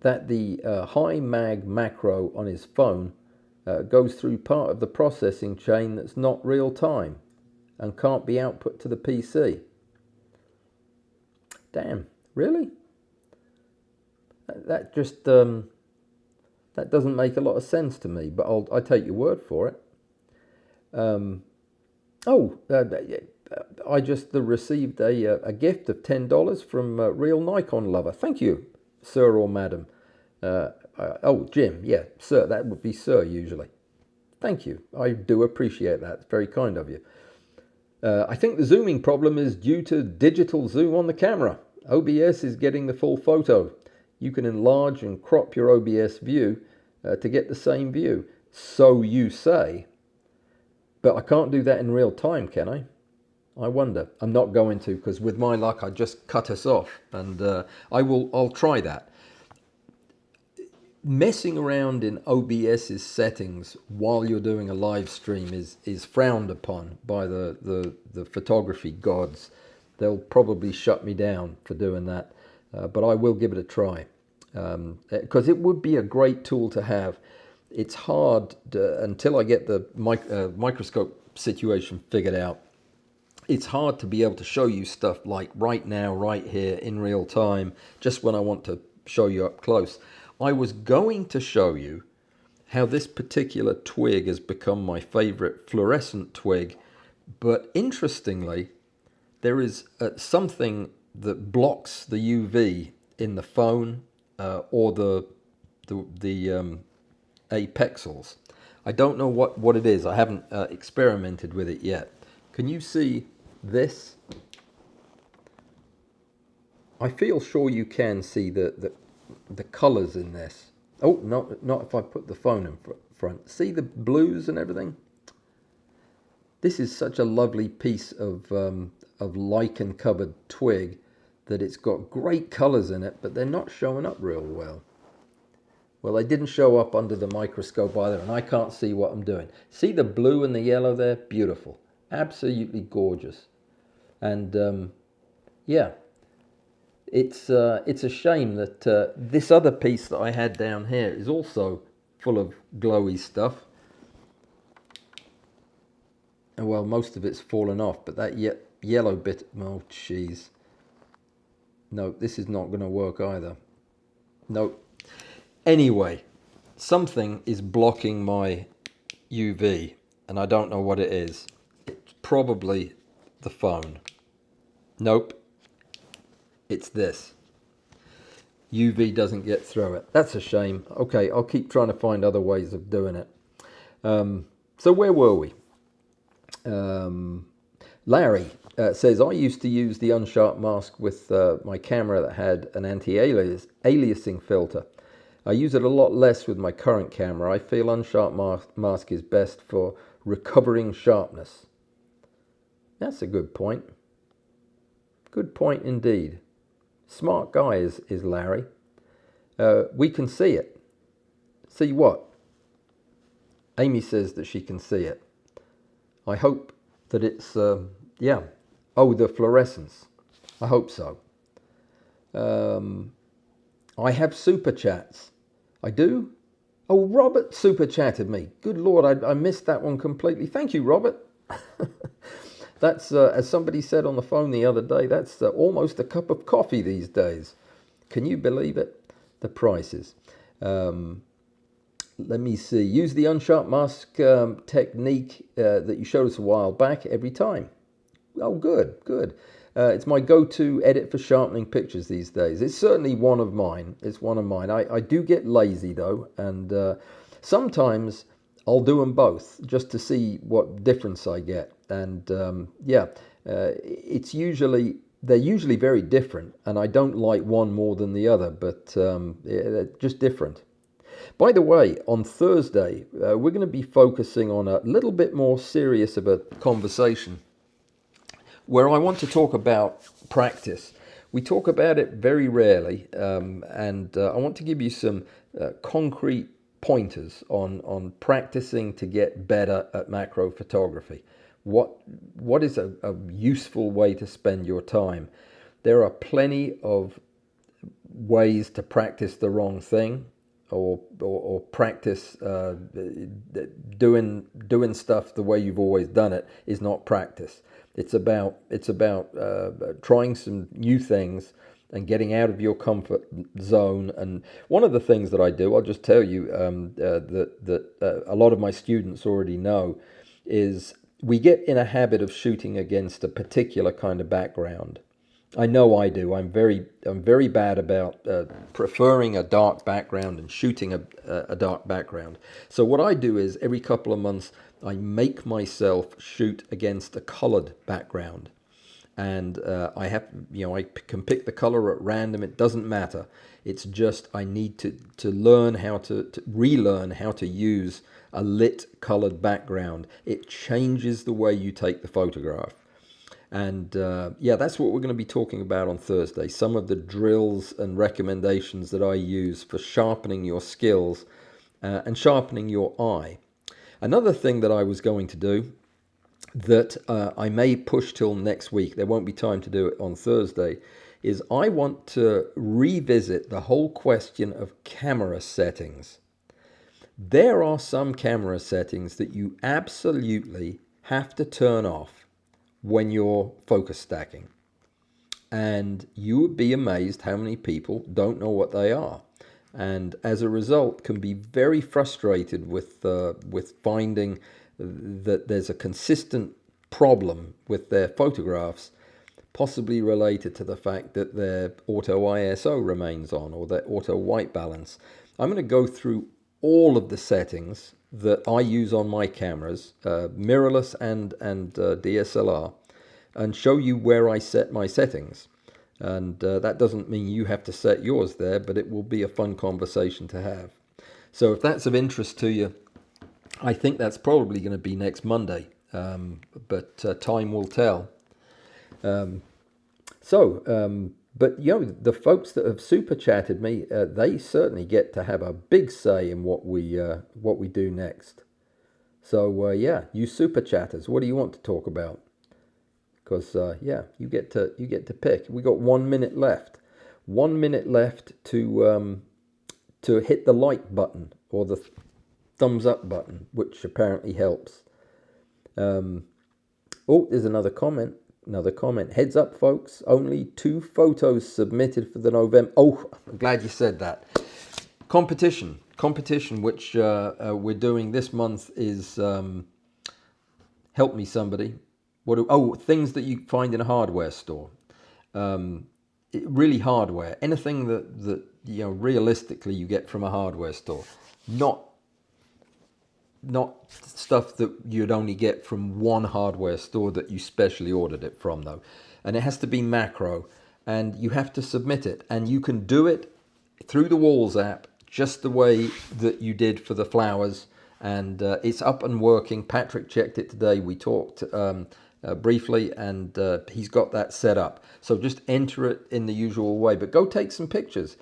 that the high mag macro on his phone goes through part of the processing chain that's not real time and can't be output to the PC. Damn, really? That just that doesn't make a lot of sense to me, but I take your word for it. I just received a gift of $10 from Real Nikon Lover. Thank you, sir or madam. Jim, yeah, sir, that would be sir usually. Thank you, I do appreciate that. It's very kind of you. I think the zooming problem is due to digital zoom on the camera. OBS is getting the full photo. You can enlarge and crop your OBS view to get the same view. So you say. But I can't do that in real time, can I? I wonder. I'm not going to, because with my luck I just cut us off, and I'll try that. Messing around in OBS's settings while you're doing a live stream is frowned upon by the photography gods. They'll probably shut me down for doing that, but I will give it a try, because it would be a great tool to have. It's hard until I get the microscope situation figured out. It's hard to be able to show you stuff like right now, right here, in real time, just when I want to show you up close. I was going to show you how this particular twig has become my favorite fluorescent twig, but interestingly, there is something that blocks the UV in the phone or the apexels. I don't know what it is. I haven't experimented with it yet. Can you see this? I feel sure you can see the colors in this. Oh, not if I put the phone in front. See the blues and everything? This is such a lovely piece of lichen covered twig that it's got great colors in it, but they're not showing up real well. Well, they didn't show up under the microscope either, and I can't see what I'm doing. See the blue and the yellow there? Beautiful. Absolutely gorgeous. And yeah, it's a shame that this other piece that I had down here is also full of glowy stuff. And well, most of it's fallen off, but that yellow bit, oh jeez. No, this is not going to work either. No. Anyway, something is blocking my UV, and I don't know what it is. It's probably the phone. Nope, it's this. UV doesn't get through it. That's a shame. Okay, I'll keep trying to find other ways of doing it. So where were we? Larry says, I used to use the unsharp mask with my camera that had an anti-aliasing filter. I use it a lot less with my current camera. I feel unsharp mask is best for recovering sharpness. That's a good point. Good point indeed. Smart guy is Larry. We can see it. See what? Amy says that she can see it. I hope that it's, yeah. Oh, the fluorescence. I hope so. I have super chats. I do? Oh, Robert super chatted me. Good Lord, I missed that one completely. Thank you, Robert. That's, as somebody said on the phone the other day, that's almost a cup of coffee these days. Can you believe it? The prices. Let me see. Use the unsharp mask technique that you showed us a while back every time. Oh, good, good. It's my go-to edit for sharpening pictures these days. It's certainly one of mine. It's one of mine. I do get lazy though, and sometimes I'll do them both just to see what difference I get. And yeah, they're usually very different, and I don't like one more than the other, but yeah, they're just different. By the way, on Thursday, we're going to be focusing on a little bit more serious of a conversation where I want to talk about practice. We talk about it very rarely, and I want to give you some concrete pointers on practicing to get better at macro photography. What is a useful way to spend your time? There are plenty of ways to practice the wrong thing, or practice doing stuff the way you've always done it is not practice. It's about trying some new things and getting out of your comfort zone. And one of the things that I do, I'll just tell you that a lot of my students already know, is we get in a habit of shooting against a particular kind of background. I know I do. I'm very bad about preferring a dark background and shooting a dark background. So what I do is every couple of months I make myself shoot against a colored background, and I can pick the color at random. It doesn't matter. It's just I need to learn how to relearn how to use a lit colored background. It changes the way you take the photograph. And yeah, that's what we're going to be talking about on Thursday. Some of the drills and recommendations that I use for sharpening your skills and sharpening your eye. Another thing that I was going to do that I may push till next week, there won't be time to do it on Thursday, is I want to revisit the whole question of camera settings. There are some camera settings that you absolutely have to turn off when you're focus stacking, and you would be amazed how many people don't know what they are, and as a result can be very frustrated with finding that there's a consistent problem with their photographs, possibly related to the fact that their auto ISO remains on or their auto white balance. I'm going to go through all of the settings that I use on my cameras, mirrorless and DSLR, and show you where I set my settings. And that doesn't mean you have to set yours there, but it will be a fun conversation to have. So if that's of interest to you, I think that's probably going to be next Monday, but time will tell. But you know, the folks that have super chatted me, they certainly get to have a big say in what we do next. So yeah, you super chatters, what do you want to talk about? Because yeah, you get to pick. We got 1 minute left. 1 minute left to hit the like button or the thumbs up button, which apparently helps. Oh, there's another comment. Heads up, folks. Only 2 photos submitted for the November. Oh, I'm glad you said that. Competition, which we're doing this month is help me somebody. Oh, things that you find in a hardware store. Really hardware. Anything that you know realistically you get from a hardware store, not stuff that you'd only get from one hardware store that you specially ordered it from though. And it has to be macro, and you have to submit it, and you can do it through the Walls app just the way that you did for the flowers, and it's up and working. Patrick checked it today. We talked briefly, and he's got that set up. So just enter it in the usual way, but go take some pictures.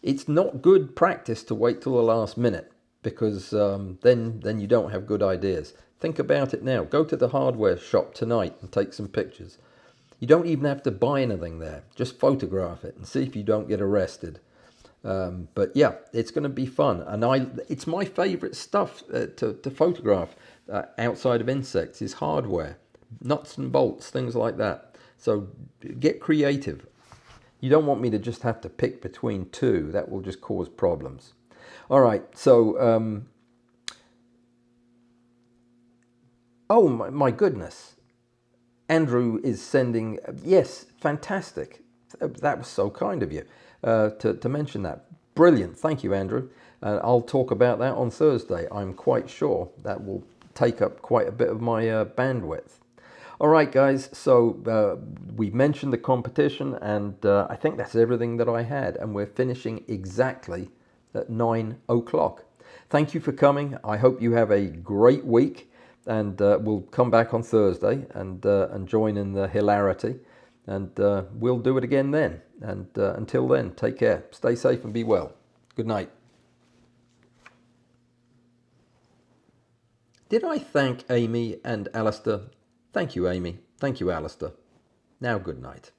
It's not good practice to wait till the last minute, because then you don't have good ideas. Think about it now. Go to the hardware shop tonight and take some pictures. You don't even have to buy anything there. Just photograph it and see if you don't get arrested. But yeah, it's going to be fun, and it's my favorite stuff to photograph outside of insects is hardware, nuts and bolts, things like that. So get creative. You don't want me to just have to pick between two. That will just cause problems. All right, so oh my goodness, Andrew is sending, yes, fantastic. That was so kind of you to mention that. Brilliant, thank you, Andrew. I'll talk about that on Thursday. I'm quite sure that will take up quite a bit of my bandwidth. All right, guys, so we mentioned the competition, and I think that's everything that I had, and we're finishing exactly at 9 o'clock. Thank you for coming. I hope you have a great week, and we'll come back on Thursday and join in the hilarity, and we'll do it again then. And until then, take care. Stay safe and be well. Good night. Did I thank Amy and Alistair? Thank you, Amy. Thank you, Alistair. Now, good night.